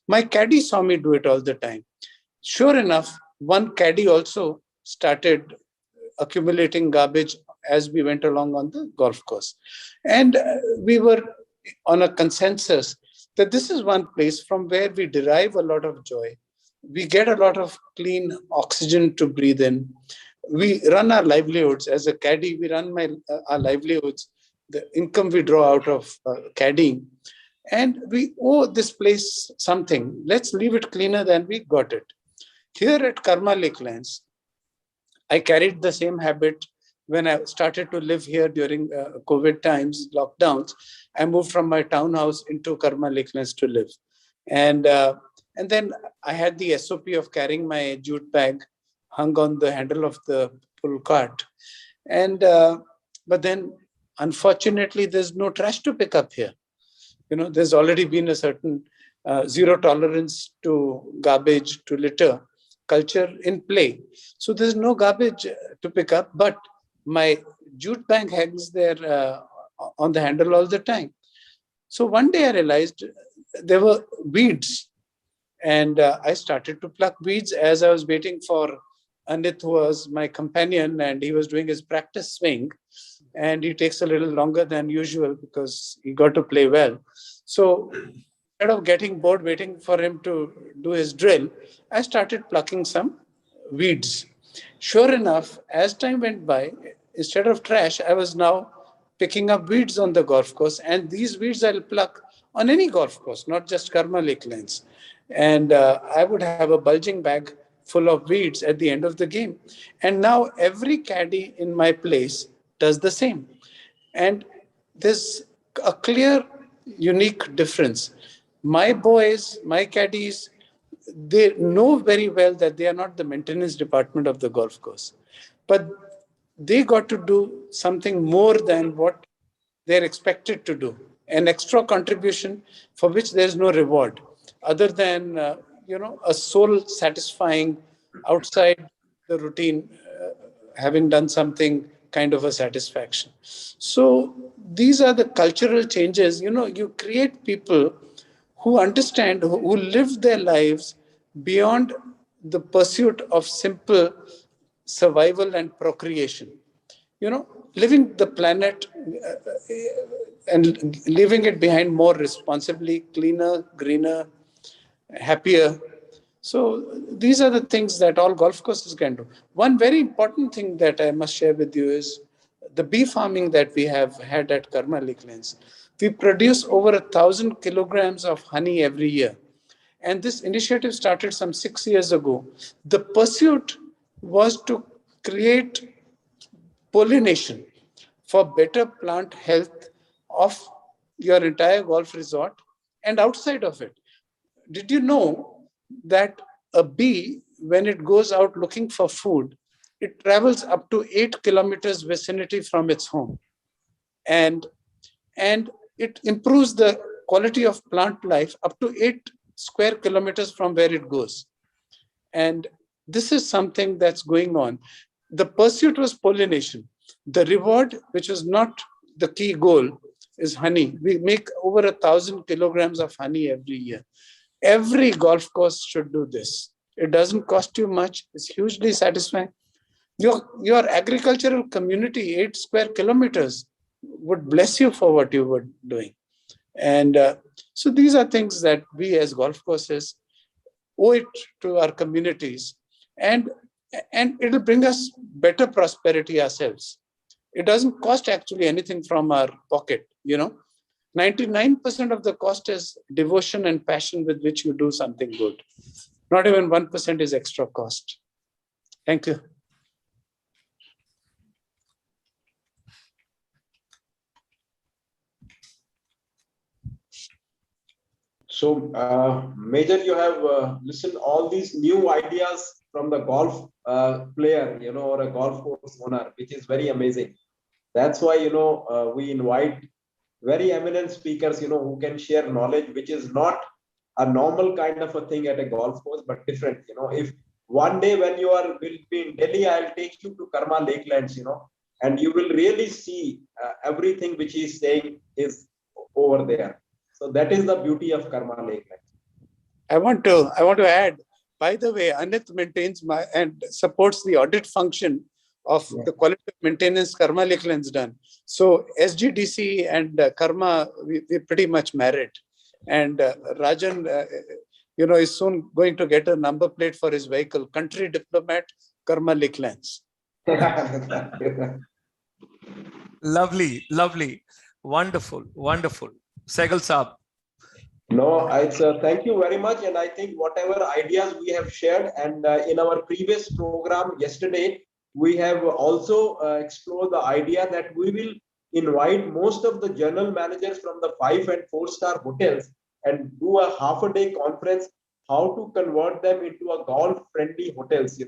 My caddy saw me do it all the time. Sure enough, one caddy also started accumulating garbage as we went along on the golf course. And we were on a consensus that this is one place from where we derive a lot of joy. We get a lot of clean oxygen to breathe in. We run our livelihoods. As a caddy, we run our livelihoods, the income we draw out of caddying. And we owe this place something. Let's leave it cleaner than we got it. Here at Karma Lakelands, I carried the same habit when I started to live here during COVID times, lockdowns. I moved from my townhouse into Karma Lakelands to live. And then I had the SOP of carrying my jute bag hung on the handle of the pull cart. And but then, unfortunately, there's no trash to pick up here. There's already been a certain zero tolerance to garbage, to litter culture in play. So there's no garbage to pick up, but my jute bag hangs there on the handle all the time. So one day I realized there were weeds, and I started to pluck weeds as I was waiting for Anit, who was my companion, and he was doing his practice swing, and he takes a little longer than usual because he got to play well. So instead of getting bored waiting for him to do his drill, I started plucking some weeds. Sure enough, as time went by, instead of trash, I was now picking up weeds on the golf course. And these weeds I'll pluck on any golf course, not just Karma Lakelands. And I would have a bulging bag full of weeds at the end of the game. And now every caddy in my place does the same. And there's a clear, unique difference. My boys, my caddies, they know very well that they are not the maintenance department of the golf course. But they got to do something more than what they're expected to do. An extra contribution for which there's no reward other than, a soul satisfying outside the routine, having done something kind of a satisfaction. So these are the cultural changes. You create people who understand, who live their lives beyond the pursuit of simple survival and procreation. Living the planet and leaving it behind more responsibly, cleaner, greener, happier. So these are the things that all golf courses can do. One very important thing that I must share with you is the bee farming that we have had at Karma Lakelands. We produce over 1,000 kilograms of honey every year. And this initiative started some 6 years ago. The pursuit was to create pollination for better plant health of your entire golf resort and outside of it. Did you know that a bee, when it goes out looking for food, it travels up to 8 kilometers vicinity from its home? And it improves the quality of plant life up to 8 square kilometers from where it goes. And this is something that's going on. The pursuit was pollination. The reward, which was not the key goal, is honey. We make over 1,000 kilograms of honey every year. Every golf course should do this. It doesn't cost you much. It's hugely satisfying. Your agricultural community, 8 square kilometers, would bless you for what you were doing. And so these are things that we as golf courses owe it to our communities. And it'll bring us better prosperity ourselves. It doesn't cost actually anything from our pocket, 99% of the cost is devotion and passion with which you do something good. Not even 1% is extra cost. Thank you. So, Major, you have listened all these new ideas from the golf player, or a golf course owner, which is very amazing. That's why, we invite very eminent speakers, who can share knowledge, which is not a normal kind of a thing at a golf course, but different. If one day when you will be in Delhi, I'll take you to Karma Lakelands, and you will really see everything which he's saying is over there. So that is the beauty of Karma Lakelands. I want to add, by the way, Anit maintains and supports the audit function of the quality of maintenance Karma Lakelands done. So SGDC and Karma, we're pretty much married. And Rajan, is soon going to get a number plate for his vehicle. Country Diplomat, Karma Lakelands. Lovely, lovely. Wonderful, wonderful. Sehgal Saab. No, it's thank you very much. And I think whatever ideas we have shared, and in our previous program yesterday, we have also explored the idea that we will invite most of the general managers from the 5- and 4-star hotels and do a half-a-day conference, how to convert them into a golf-friendly hotels,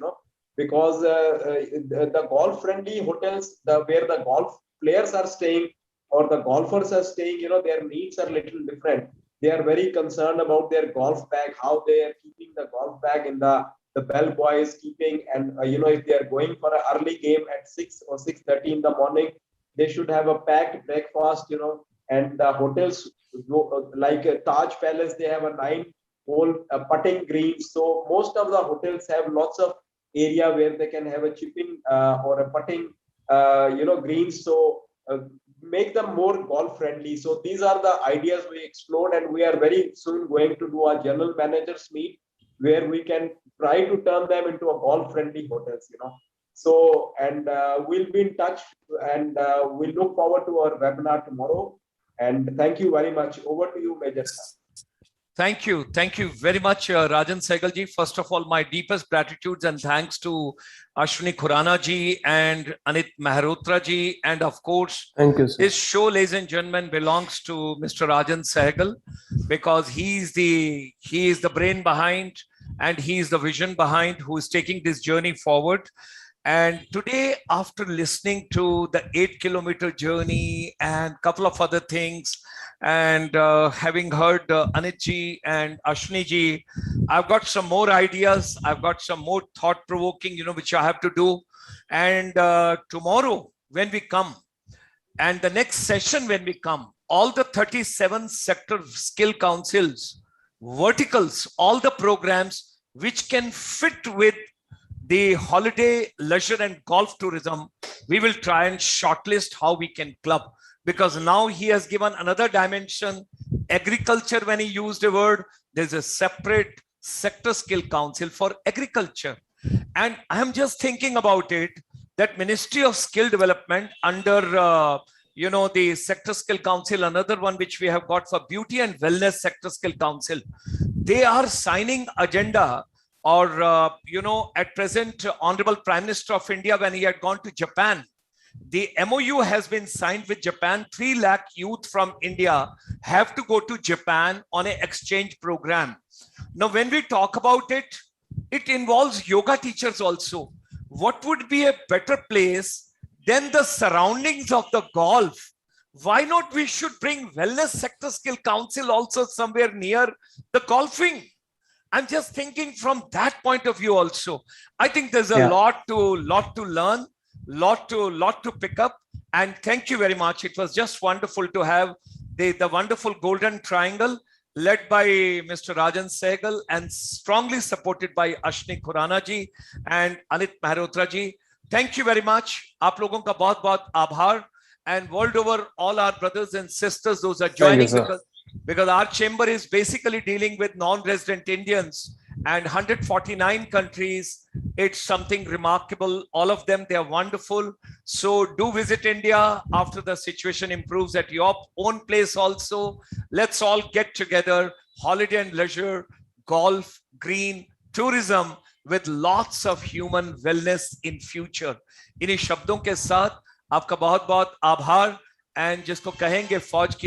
because the golf-friendly hotels, where the golf players are staying or the golfers are staying, their needs are a little different. They are very concerned about their golf bag, how they are keeping the golf bag in the bellboy is keeping, and if they are going for an early game at 6 or 6:30 in the morning, they should have a packed breakfast, and the hotels like Taj Palace, they have a 9-hole putting green. So most of the hotels have lots of area where they can have a chipping or a putting, greens. So make them more golf friendly. So these are the ideas we explored, and we are very soon going to do a general managers meet where we can try to turn them into a golf friendly hotels, So, and we'll be in touch, and we'll look forward to our webinar tomorrow. And thank you very much. Over to you, Major. Thank you. Thank you very much, Rajan Sehgal ji. First of all, my deepest gratitudes and thanks to Ashwani Khurana ji and Anit Mehrotra ji. And of course, thank you, sir. This show, ladies and gentlemen, belongs to Mr. Rajan Sehgal, because he is the brain behind, and he is the vision behind, who is taking this journey forward. And today, after listening to the 8-kilometer journey and a couple of other things, and having heard Anit ji and Ashwani ji, I've got some more ideas. I've got some more thought-provoking, which I have to do. And tomorrow, when we come, and the next session when we come, all the 37 sector skill councils, verticals, all the programs which can fit with the holiday, leisure and golf tourism, we will try and shortlist how we can club. Because now he has given another dimension, agriculture. When he used a word, there's a separate sector skill council for agriculture. And I'm just thinking about it, that Ministry of Skill Development under, the Sector Skill Council, another one which we have got for Beauty and Wellness Sector Skill Council, they are signing agenda. Or, at present, Honorable Prime Minister of India, when he had gone to Japan, the MOU has been signed with Japan. 3 lakh youth from India have to go to Japan on an exchange program. Now, when we talk about it, it involves yoga teachers also. What would be a better place than the surroundings of the golf? Why not we should bring Wellness Sector Skill Council also somewhere near the golfing? I'm just thinking from that point of view also. I think there's a lot to learn, lot to pick up. And thank you very much. It was just wonderful to have the wonderful golden triangle led by Mr. Rajan Sehgal and strongly supported by Ashwani Khurana ji and Anit Mehrotra ji. Thank you very much. Aap logon ka bahut bahut aabhar, and world over, all our brothers and sisters, those are joining, because our chamber is basically dealing with non-resident Indians and 149 countries. It's something remarkable. All of them, they are wonderful. So do visit India after the situation improves at your own place also. Let's all get together, holiday and leisure, golf, green, tourism, with lots of human wellness in future. इन्हीं शब्दों के साथ आपका बहुत बहुत आभार, and जिसको कहेंगे फौज की